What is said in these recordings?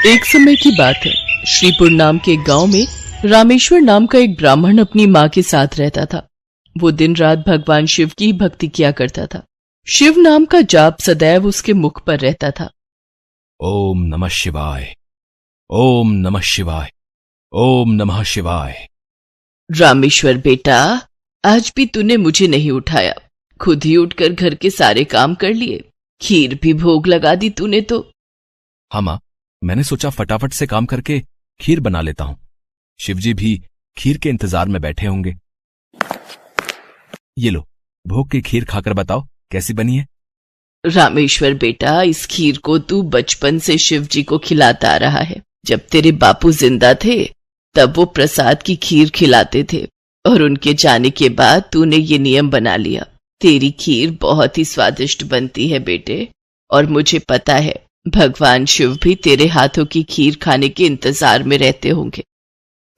एक समय की बात है। श्रीपुर नाम के एक गांव में रामेश्वर नाम का एक ब्राह्मण अपनी माँ के साथ रहता था। वो दिन रात भगवान शिव की भक्ति किया करता था। शिव नाम का जाप सदैव उसके मुख पर रहता था। ओम नमः शिवाय, ओम नमः शिवाय, ओम नमः शिवाय। रामेश्वर बेटा, आज भी तूने मुझे नहीं उठाया। खुद ही उठकर घर के सारे काम कर लिए, खीर भी भोग लगा दी तूने तो। हाँ माँ, मैंने सोचा फटाफट से काम करके खीर बना लेता हूं। शिवजी भी खीर के इंतजार में बैठे होंगे। ये लो, भोग की खीर खाकर बताओ कैसी बनी है। रामेश्वर बेटा, इस खीर को तू बचपन से शिव जी को खिलाता आ रहा है। जब तेरे बापू जिंदा थे तब वो प्रसाद की खीर खिलाते थे और उनके जाने के बाद तूने ये नियम बना लिया। तेरी खीर बहुत ही स्वादिष्ट बनती है बेटे, और मुझे पता है भगवान शिव भी तेरे हाथों की खीर खाने के इंतजार में रहते होंगे।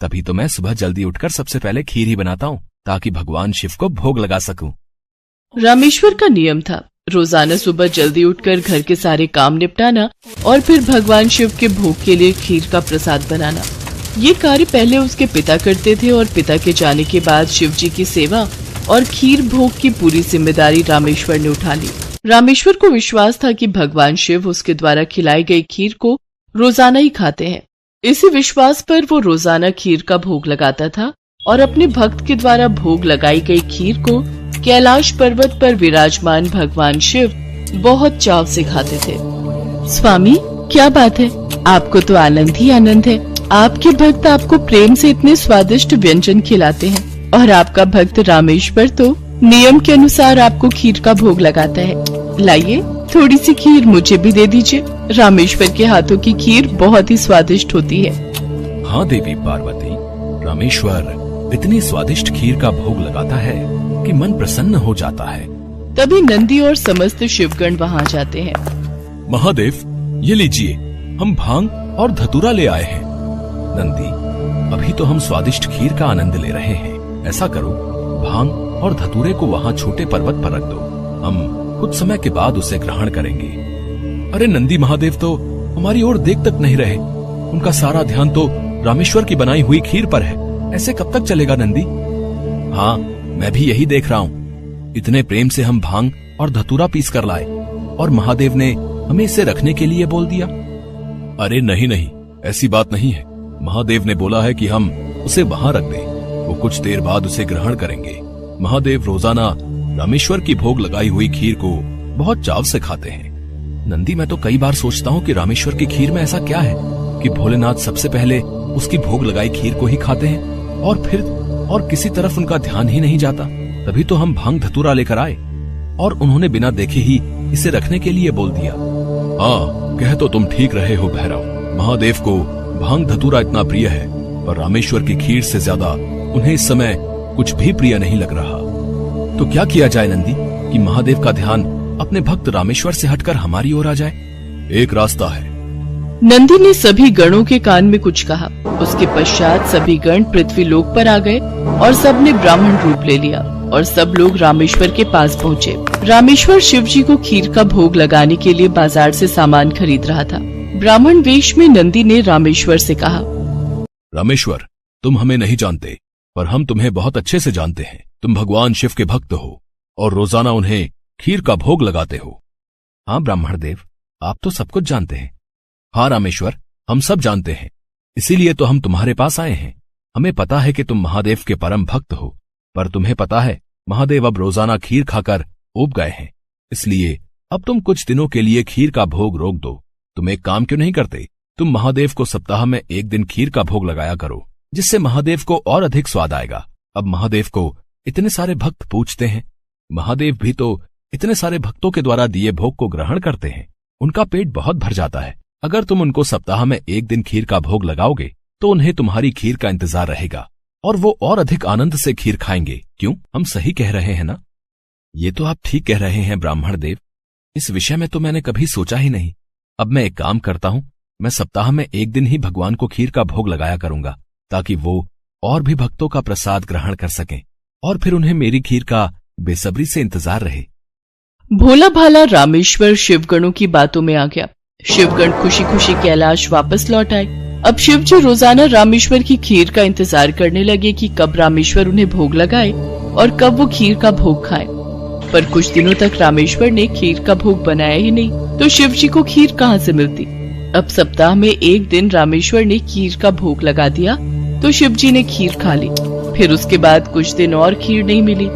तभी तो मैं सुबह जल्दी उठकर सबसे पहले खीर ही बनाता हूँ ताकि भगवान शिव को भोग लगा सकूं। रामेश्वर का नियम था रोजाना सुबह जल्दी उठकर घर के सारे काम निपटाना और फिर भगवान शिव के भोग के लिए खीर का प्रसाद बनाना। ये कार्य पहले उसके पिता करते थे और पिता के जाने के बाद शिव जी की सेवा और खीर भोग की पूरी जिम्मेदारी रामेश्वर ने उठा ली। रामेश्वर को विश्वास था कि भगवान शिव उसके द्वारा खिलाई गई खीर को रोजाना ही खाते हैं। इसी विश्वास पर वो रोजाना खीर का भोग लगाता था और अपने भक्त के द्वारा भोग लगाई गई खीर को कैलाश पर्वत पर विराजमान भगवान शिव बहुत चाव से खाते थे। स्वामी, क्या बात है, आपको तो आनंद ही आनंद है। आपके भक्त आपको प्रेम से इतने स्वादिष्ट व्यंजन खिलाते हैं और आपका भक्त रामेश्वर तो नियम के अनुसार आपको खीर का भोग लगाता है। लाइए, थोड़ी सी खीर मुझे भी दे दीजिए। रामेश्वर के हाथों की खीर बहुत ही स्वादिष्ट होती है। हाँ देवी पार्वती, रामेश्वर इतनी स्वादिष्ट खीर का भोग लगाता है कि मन प्रसन्न हो जाता है। तभी नंदी और समस्त शिवगण वहाँ जाते हैं। महादेव, ये लीजिए, हम भांग और धतूरा ले आए हैं। नंदी, अभी तो हम स्वादिष्ट खीर का आनंद ले रहे हैं। ऐसा करो, भांग और धतूरे को वहाँ छोटे पर्वत पर रख दो। हम कुछ समय के बाद उसे ग्रहण करेंगे। अरे नंदी महादेव तो हमारी ओर देख तक नहीं रहे। उनका सारा ध्यान तो रामेश्वर की बनाई हुई खीर पर है। ऐसे कब तक चलेगा नंदी? हाँ, मैं भी यही देख रहा हूँ। इतने प्रेम से हम भांग और धतूरा पीस कर लाए और महादेव ने हमें इसे रखने के लिए बोल दिया। अरे नहीं नहीं, ऐसी बात नहीं है। महादेव ने बोला है कि हम उसे वहां रख दें। वो कुछ देर बाद उसे ग्रहण करेंगे। महादेव रोजाना रामेश्वर की भोग लगाई हुई खीर को बहुत चाव से खाते हैं। नंदी, मैं तो कई बार सोचता हूँ कि रामेश्वर की खीर में ऐसा क्या है कि भोलेनाथ सबसे पहले उसकी भोग लगाई खीर को ही खाते हैं और फिर और किसी तरफ उनका ध्यान ही नहीं जाता। तभी तो हम भांग धतूरा लेकर आए और उन्होंने बिना देखे ही इसे रखने के लिए बोल दिया। हाँ, कह तो तुम ठीक रहे हो भैरव। महादेव को भांग धतूरा इतना प्रिय है, पर रामेश्वर की खीर से ज्यादा उन्हें इस समय कुछ भी प्रिय नहीं लग रहा। तो क्या किया जाए नंदी कि महादेव का ध्यान अपने भक्त रामेश्वर से हटकर हमारी ओर आ जाए? एक रास्ता है। नंदी ने सभी गणों के कान में कुछ कहा। उसके पश्चात सभी गण पृथ्वी लोक पर आ गए और सबने ब्राह्मण रूप ले लिया और सब लोग रामेश्वर के पास पहुँचे। रामेश्वर शिव जी को खीर का भोग लगाने के लिए बाजार से सामान खरीद रहा था। ब्राह्मण वेश में नंदी ने रामेश्वर से कहा, रामेश्वर, तुम हमें नहीं जानते, पर हम तुम्हें बहुत अच्छे से जानते हैं। तुम भगवान शिव के भक्त हो और रोजाना उन्हें खीर का भोग लगाते हो। हाँ ब्राह्मण देव, आप तो सब कुछ जानते हैं। हाँ रामेश्वर, हम सब जानते हैं, इसीलिए तो हम तुम्हारे पास आए हैं। हमें पता है कि तुम महादेव के परम भक्त हो, पर तुम्हें पता है महादेव अब रोजाना खीर खाकर ऊब गए हैं। इसलिए अब तुम कुछ दिनों के लिए खीर का भोग रोक दो। तुम एक काम क्यों नहीं करते? तुम महादेव को सप्ताह में एक दिन खीर का भोग लगाया करो, जिससे महादेव को और अधिक स्वाद आएगा। अब महादेव को इतने सारे भक्त पूजते हैं। महादेव भी तो इतने सारे भक्तों के द्वारा दिए भोग को ग्रहण करते हैं। उनका पेट बहुत भर जाता है। अगर तुम उनको सप्ताह में एक दिन खीर का भोग लगाओगे तो उन्हें तुम्हारी खीर का इंतजार रहेगा और वो और अधिक आनंद से खीर खाएंगे। क्यों, हम सही कह रहे हैं ना? ये तो आप ठीक कह रहे हैं ब्राह्मण देव। इस विषय में तो मैंने कभी सोचा ही नहीं। अब मैं एक काम करता हूँ, मैं सप्ताह में एक दिन ही भगवान को खीर का भोग लगाया करूंगा, ताकि वो और भी भक्तों का प्रसाद ग्रहण कर सकें और फिर उन्हें मेरी खीर का बेसब्री से इंतजार रहे। भोला भाला रामेश्वर शिवगणों की बातों में आ गया शिवगण खुशी खुशी कैलाश वापस लौट आए। अब शिव जी रोजाना रामेश्वर की खीर का इंतजार करने लगे कि कब रामेश्वर उन्हें भोग लगाए और कब वो खीर का भोग खाए। पर कुछ दिनों तक रामेश्वर ने खीर का भोग बनाया ही नहीं, तो शिव जी को खीर कहाँ से मिलती। अब सप्ताह में एक दिन रामेश्वर ने खीर का भोग लगा दिया तो शिव जी ने खीर खा ली। फिर उसके बाद कुछ दिन और खीर नहीं मिली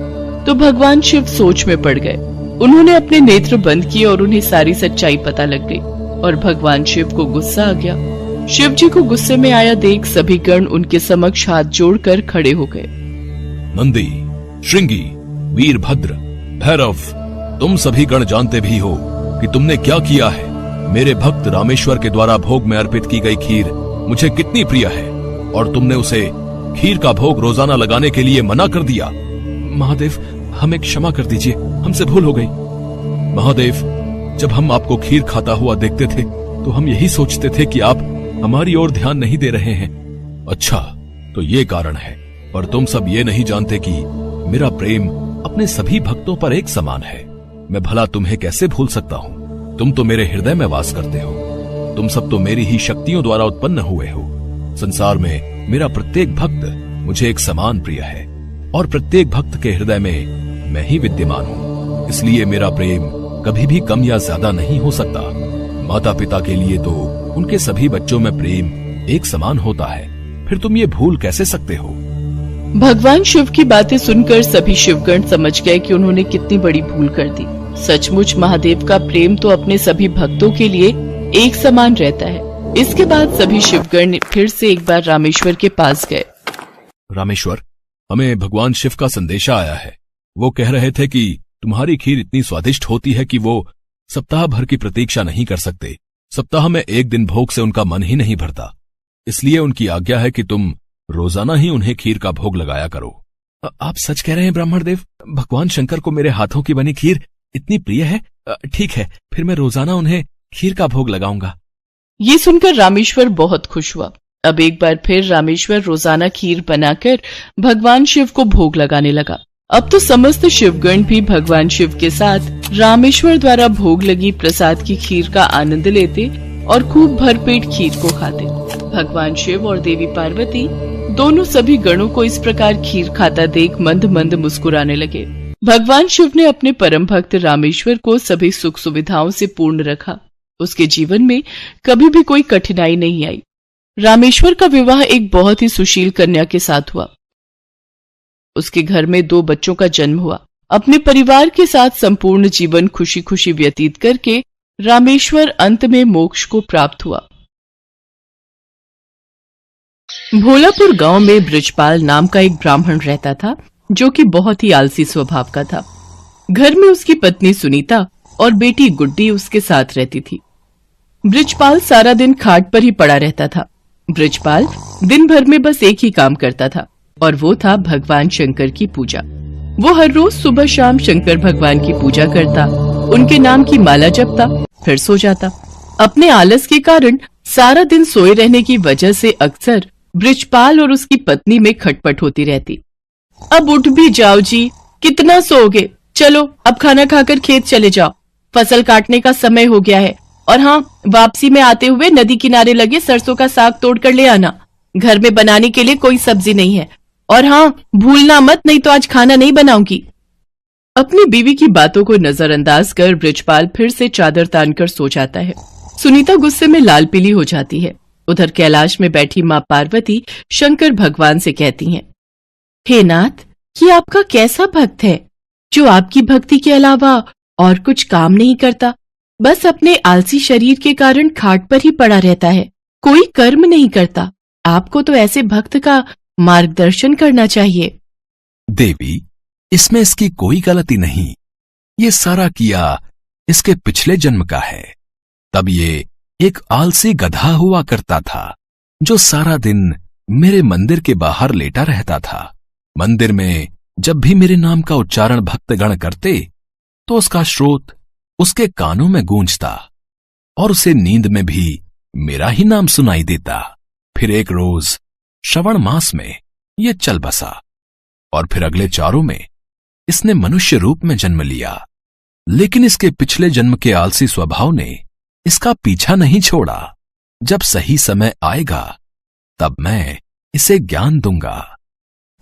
तो भगवान शिव सोच में पड़ गए। उन्होंने अपने नेत्र बंद किए और उन्हें सारी सच्चाई पता लग गई और भगवान शिव को गुस्सा आ गया। शिव जी को गुस्से में आया देख सभी गण उनके समक्ष हाथ जोड़कर खड़े हो गए। नंदी, श्रृंगी, वीरभद्र, भैरव, तुम सभी गण जानते भी हो कि तुमने क्या किया है। मेरे भक्त रामेश्वर के द्वारा भोग में अर्पित की गई खीर मुझे कितनी प्रिय है और तुमने उसे खीर का भोग रोजाना लगाने के लिए मना कर दिया। महादेव, हमें क्षमा कर दीजिए, हमसे भूल हो गई। महादेव, जब हम आपको खीर खाता हुआ देखते थे तो हम यही सोचते थे कि आप हमारी ओर ध्यान नहीं दे रहे हैं। अच्छा, तो ये कारण है। और तुम सब ये नहीं जानते कि मेरा प्रेम अपने सभी भक्तों पर एक समान है। मैं भला तुम्हें कैसे भूल सकता हूँ। तुम तो मेरे हृदय में वास करते हो। तुम सब तो मेरी ही शक्तियों द्वारा उत्पन्न हुए हो। संसार में मेरा प्रत्येक भक्त मुझे एक समान प्रिय है और प्रत्येक भक्त के हृदय में मैं ही विद्यमान हूँ। इसलिए मेरा प्रेम कभी भी कम या ज्यादा नहीं हो सकता। माता पिता के लिए तो उनके सभी बच्चों में प्रेम एक समान होता है, फिर तुम ये भूल कैसे सकते हो। भगवान शिव की बातें सुनकर सभी शिवगण समझ गए कि उन्होंने कितनी बड़ी भूल कर दी। सचमुच महादेव का प्रेम तो अपने सभी भक्तों के लिए एक समान रहता है। इसके बाद सभी शिवगण फिर से एक बार रामेश्वर के पास गए। रामेश्वर, हमें भगवान शिव का संदेशा आया है। वो कह रहे थे कि तुम्हारी खीर इतनी स्वादिष्ट होती है कि वो सप्ताह भर की प्रतीक्षा नहीं कर सकते। सप्ताह में एक दिन भोग से उनका मन ही नहीं भरता। इसलिए उनकी आज्ञा है कि तुम रोजाना ही उन्हें खीर का भोग लगाया करो। आप सच कह रहे हैं ब्राह्मण देव, भगवान शंकर को मेरे हाथों की बनी खीर इतनी प्रिय है। ठीक है, फिर मैं रोजाना उन्हें खीर का भोग लगाऊंगा। ये सुनकर रामेश्वर बहुत खुश हुआ। अब एक बार फिर रामेश्वर रोजाना खीर बनाकर भगवान शिव को भोग लगाने लगा। अब तो समस्त शिवगण भी भगवान शिव के साथ रामेश्वर द्वारा भोग लगी प्रसाद की खीर का आनंद लेते और खूब भरपेट खीर को खाते। भगवान शिव और देवी पार्वती दोनों सभी गणों को इस प्रकार खीर खाता देख मंद मंद मुस्कुराने लगे। भगवान शिव ने अपने परम भक्त रामेश्वर को सभी सुख सुविधाओं से पूर्ण रखा। उसके जीवन में कभी भी कोई कठिनाई नहीं आई। रामेश्वर का विवाह एक बहुत ही सुशील कन्या के साथ हुआ। उसके घर में 2 बच्चों का जन्म हुआ। अपने परिवार के साथ संपूर्ण जीवन खुशी खुशी व्यतीत करके रामेश्वर अंत में मोक्ष को प्राप्त हुआ। भोलापुर गांव में बृजपाल नाम का एक ब्राह्मण रहता था, जो कि बहुत ही आलसी स्वभाव का था। घर में उसकी पत्नी सुनीता और बेटी गुड्डी उसके साथ रहती थी। बृजपाल सारा दिन खाट पर ही पड़ा रहता था। बृजपाल दिन भर में बस एक ही काम करता था और वो था भगवान शंकर की पूजा। वो हर रोज सुबह शाम शंकर भगवान की पूजा करता, उनके नाम की माला जपता, फिर सो जाता। अपने आलस के कारण सारा दिन सोए रहने की वजह से अक्सर बृजपाल और उसकी पत्नी में खटपट होती रहती। अब उठ भी जाओ जी, कितना सोओगे, चलो अब खाना खाकर खेत चले जाओ, फसल काटने का समय हो गया है। और हाँ, वापसी में आते हुए नदी किनारे लगे सरसों का साग तोड़ कर ले आना, घर में बनाने के लिए कोई सब्जी नहीं है। और हाँ, भूलना मत, नहीं तो आज खाना नहीं बनाऊंगी। अपनी बीवी की बातों को नजरअंदाज कर बृजपाल फिर से चादर तानकर सो जाता है। सुनीता गुस्से में लाल पीली हो जाती है। उधर कैलाश में बैठी माँ पार्वती शंकर भगवान से कहती हैं, हे नाथ, ये आपका कैसा भक्त है जो आपकी भक्ति के अलावा और कुछ काम नहीं करता, बस अपने आलसी शरीर के कारण खाट पर ही पड़ा रहता है, कोई कर्म नहीं करता। आपको तो ऐसे भक्त का मार्गदर्शन करना चाहिए। देवी, इसमें इसकी कोई गलती नहीं। ये सारा किया इसके पिछले जन्म का है। तब ये एक आलसी गधा हुआ करता था जो सारा दिन मेरे मंदिर के बाहर लेटा रहता था। मंदिर में जब भी मेरे नाम का उच्चारण भक्तगण करते तो उसका स्रोत उसके कानों में गूंजता और उसे नींद में भी मेरा ही नाम सुनाई देता। फिर एक रोज श्रवण मास में ये चल बसा और फिर अगले चारों में इसने मनुष्य रूप में जन्म लिया। लेकिन इसके पिछले जन्म के आलसी स्वभाव ने इसका पीछा नहीं छोड़ा। जब सही समय आएगा तब मैं इसे ज्ञान दूंगा।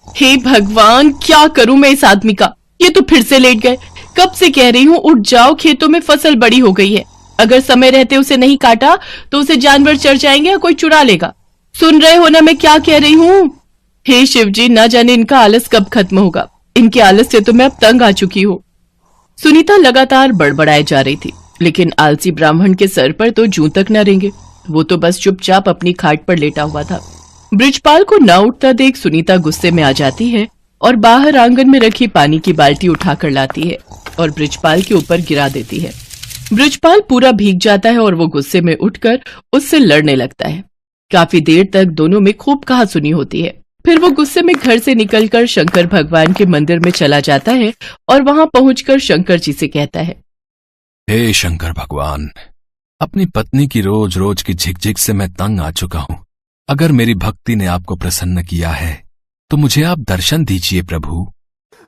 हे भगवान, क्या करूं मैं इस आदमी का? ये तो फिर से लेट गए। कब से कह रही हूँ उठ जाओ, खेतों में फसल बड़ी हो गई है। अगर समय रहते उसे नहीं काटा तो उसे जानवर चढ़ जाएंगे या कोई चुरा लेगा। सुन रहे हो ना मैं क्या कह रही हूँ? हे शिव जी, ना जाने इनका आलस कब खत्म होगा। इनके आलस से तो मैं अब तंग आ चुकी हूँ। सुनीता लगातार बड़बड़ाए जा रही थी, लेकिन आलसी ब्राह्मण के सर पर तो जूं तक न रेंगे। वो तो बस चुपचाप अपनी खाट पर लेटा हुआ था। बृजपाल को न उठता देख सुनीता गुस्से में आ जाती है और बाहर आंगन में रखी पानी की बाल्टी उठाकर लाती है और बृजपाल के ऊपर गिरा देती है। बृजपाल पूरा भीग जाता है और वो गुस्से में उठकर उससे लड़ने लगता है। काफी देर तक दोनों में खूब कहासुनी होती है। फिर वो गुस्से में घर से निकलकर शंकर भगवान के मंदिर में चला जाता है और वहां पहुंचकर शंकर जी से कहता है, हे शंकर भगवान, अपनी पत्नी की रोज रोज की झिकझिक से मैं तंग आ चुका हूँ। अगर मेरी भक्ति ने आपको प्रसन्न किया है तो मुझे आप दर्शन दीजिए प्रभु।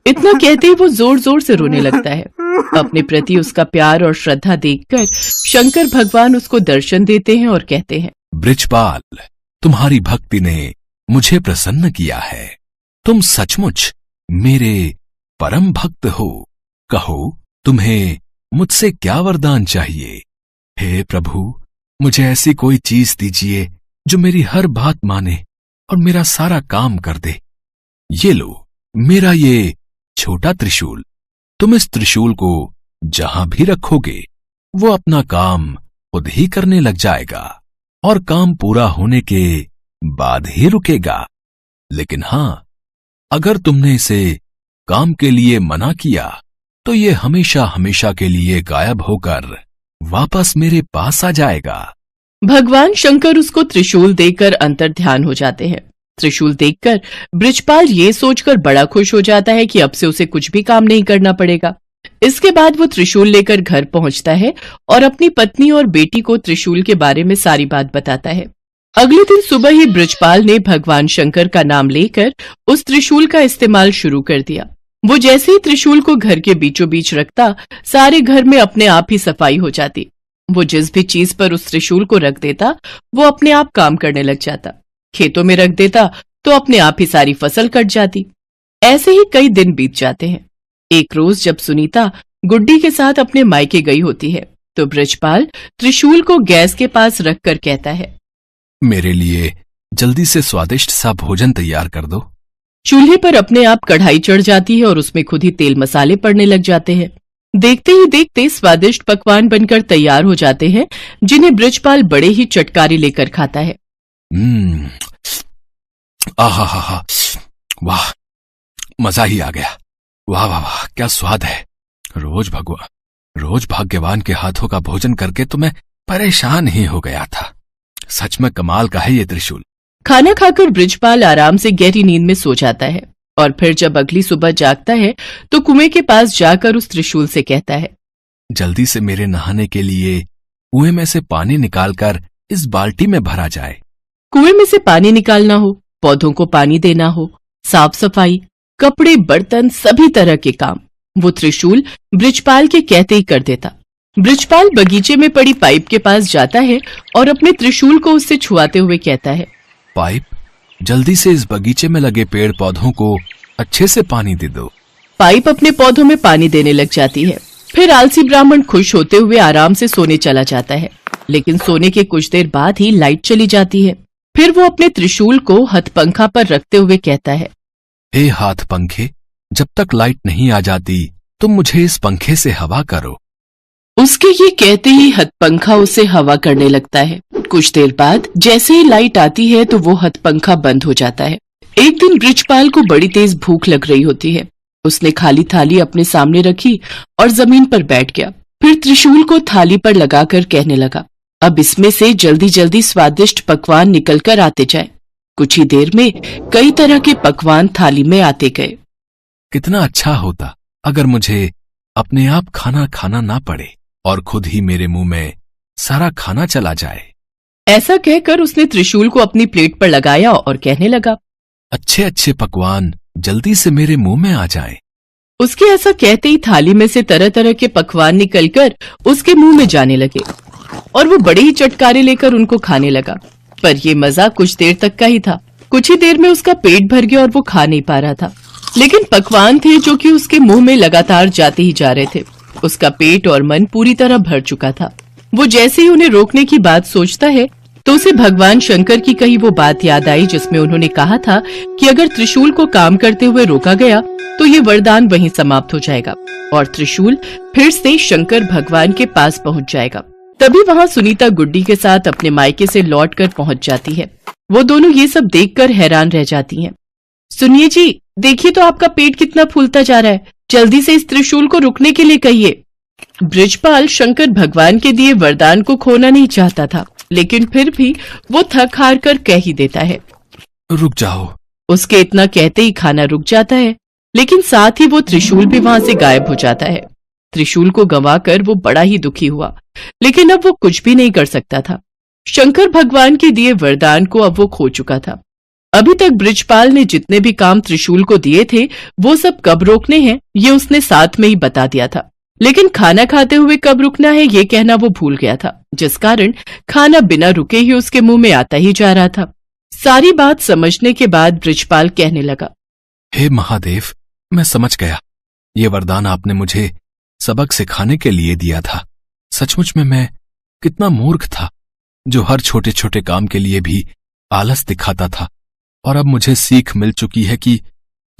इतना कहते ही वो जोर जोर से रोने लगता है। अपने प्रति उसका प्यार और श्रद्धा देखकर शंकर भगवान उसको दर्शन देते हैं और कहते हैं, बृजपाल, तुम्हारी भक्ति ने मुझे प्रसन्न किया है। तुम सचमुच मेरे परम भक्त हो। कहो, तुम्हें मुझसे क्या वरदान चाहिए? हे प्रभु, मुझे ऐसी कोई चीज दीजिए जो मेरी हर बात माने और मेरा सारा काम कर दे। ये लो, मेरा ये छोटा त्रिशूल। तुम इस त्रिशूल को जहां भी रखोगे वो अपना काम खुद ही करने लग जाएगा और काम पूरा होने के बाद ही रुकेगा। लेकिन हां, अगर तुमने इसे काम के लिए मना किया तो ये हमेशा हमेशा के लिए गायब होकर वापस मेरे पास आ जाएगा। भगवान शंकर उसको त्रिशूल देकर अंतर्ध्यान हो जाते हैं। त्रिशूल देखकर बृजपाल ये सोचकर बड़ा खुश हो जाता है कि अब से उसे कुछ भी काम नहीं करना पड़ेगा। इसके बाद वो त्रिशूल लेकर घर पहुंचता है और अपनी पत्नी और बेटी को त्रिशूल के बारे में सारी बात बताता है। अगले दिन सुबह ही बृजपाल ने भगवान शंकर का नाम लेकर उस त्रिशूल का इस्तेमाल शुरू कर दिया। वो जैसे ही त्रिशूल को घर के बीचों बीच रखता, सारे घर में अपने आप ही सफाई हो जाती। वो जिस भी चीज पर उस त्रिशूल को रख देता वो अपने आप काम करने लग जाता। खेतों में रख देता तो अपने आप ही सारी फसल कट जाती। ऐसे ही कई दिन बीत जाते हैं। एक रोज जब सुनीता गुड्डी के साथ अपने मायके गई होती है तो बृजपाल त्रिशूल को गैस के पास रखकर कहता है, मेरे लिए जल्दी से स्वादिष्ट सा भोजन तैयार कर दो। चूल्हे पर अपने आप कढ़ाई चढ़ जाती है और उसमें खुद ही तेल मसाले पड़ने लग जाते हैं। देखते ही देखते स्वादिष्ट पकवान बनकर तैयार हो जाते हैं, जिन्हें बृजपाल बड़े ही चटकारे लेकर खाता है। आहा, वाह, मजा ही आ गया। वाह वाह वाह, क्या स्वाद है। रोज भाग्यवान के हाथों का भोजन करके तो मैं परेशान ही हो गया था। सच में कमाल का है ये त्रिशूल। खाना खाकर बृजपाल आराम से गहरी नींद में सो जाता है और फिर जब अगली सुबह जागता है तो कुएं के पास जाकर उस त्रिशूल से कहता है, जल्दी से मेरे नहाने के लिए कुएं में से पानी निकालकर इस बाल्टी में भरा जाए। कुएं में से पानी निकालना हो, पौधों को पानी देना हो, साफ सफाई, कपड़े, बर्तन, सभी तरह के काम वो त्रिशूल बृजपाल के कहते ही कर देता। बृजपाल बगीचे में पड़ी पाइप के पास जाता है और अपने त्रिशूल को उससे छुआते हुए कहता है, पाइप, जल्दी से इस बगीचे में लगे पेड़ पौधों को अच्छे से पानी दे दो। पाइप अपने पौधों में पानी देने लग जाती है। फिर आलसी ब्राह्मण खुश होते हुए आराम से सोने चला जाता है, लेकिन सोने के कुछ देर बाद ही लाइट चली जाती है। फिर वो अपने त्रिशूल को हथपंखा पर रखते हुए कहता है, हे हाथ पंखे, जब तक लाइट नहीं आ जाती तुम मुझे इस पंखे से हवा करो। उसके ये कहते ही हथपंखा उसे हवा करने लगता है। कुछ देर बाद जैसे ही लाइट आती है तो वो हथपंखा बंद हो जाता है। एक दिन बृजपाल को बड़ी तेज भूख लग रही होती है। उसने खाली थाली अपने सामने रखी और जमीन पर बैठ गया। फिर त्रिशूल को थाली पर लगाकर कहने लगा, अब इसमें से जल्दी जल्दी स्वादिष्ट पकवान निकल कर आते जाए। कुछ ही देर में कई तरह के पकवान थाली में आते गए। कितना अच्छा होता अगर मुझे अपने आप खाना खाना ना पड़े और खुद ही मेरे मुंह में सारा खाना चला जाए। ऐसा कहकर उसने त्रिशूल को अपनी प्लेट पर लगाया और कहने लगा, अच्छे अच्छे पकवान जल्दी से मेरे मुंह में आ जाएं। उसके ऐसा कहते ही थाली में से तरह तरह के पकवान निकलकर उसके मुंह में जाने लगे। और वो बड़े ही चटकारे लेकर उनको खाने लगा। पर ये मजा कुछ देर तक का ही था। कुछ ही देर में उसका पेट भर गया और वो खा नहीं पा रहा था। लेकिन पकवान थे जो कि उसके मुंह में लगातार जाते ही जा रहे थे। उसका पेट और मन पूरी तरह भर चुका था। वो जैसे ही उन्हें रोकने की बात सोचता है तो उसे भगवान शंकर की कही वो बात याद आई जिसमें उन्होंने कहा था कि अगर त्रिशूल को काम करते हुए रोका गया तो ये वरदान वहीं समाप्त हो जाएगा और त्रिशूल फिर से शंकर भगवान के पास पहुंच जाएगा। तभी वहां सुनीता गुड्डी के साथ अपने मायके से लौटकर पहुंच जाती है। वो दोनों ये सब देखकर हैरान रह जाती हैं। सुनिए जी, देखिए तो आपका पेट कितना फूलता जा रहा है, जल्दी से इस त्रिशूल को रुकने के लिए कहिए। बृजपाल शंकर भगवान के दिए वरदान को खोना नहीं चाहता था, लेकिन फिर भी वो थक हार कर कह ही देता है, रुक जाओ। उसके इतना कहते ही खाना रुक जाता है, लेकिन साथ ही वो त्रिशूल भी वहां से गायब हो जाता है। त्रिशूल को गंवाकर वो बड़ा ही दुखी हुआ, लेकिन अब वो कुछ भी नहीं कर सकता था। शंकर भगवान के दिए वरदान को अब वो खो चुका था। अभी तक बृजपाल ने जितने भी काम त्रिशूल को दिए थे वो सब कब रोकने हैं ये उसने साथ में ही बता दिया था, लेकिन खाना खाते हुए कब रुकना है ये कहना वो भूल गया था, जिस कारण खाना बिना रुके ही उसके मुंह में आता ही जा रहा था। सारी बात समझने के बाद बृजपाल कहने लगा, हे महादेव, मैं समझ गया। ये वरदान आपने मुझे सबक सिखाने के लिए दिया था। सचमुच में मैं कितना मूर्ख था जो हर छोटे छोटे काम के लिए भी आलस दिखाता था, और अब मुझे सीख मिल चुकी है कि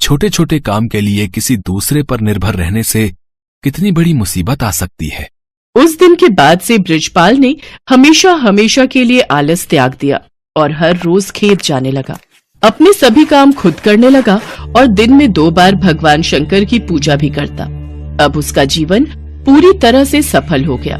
छोटे छोटे काम के लिए किसी दूसरे पर निर्भर रहने से कितनी बड़ी मुसीबत आ सकती है। उस दिन के बाद से बृजपाल ने हमेशा हमेशा के लिए आलस त्याग दिया और हर रोज खेत जाने लगा। अपने सभी काम खुद करने लगा और दिन में 2 बार भगवान शंकर की पूजा भी करता। अब उसका जीवन पूरी तरह से सफल हो गया।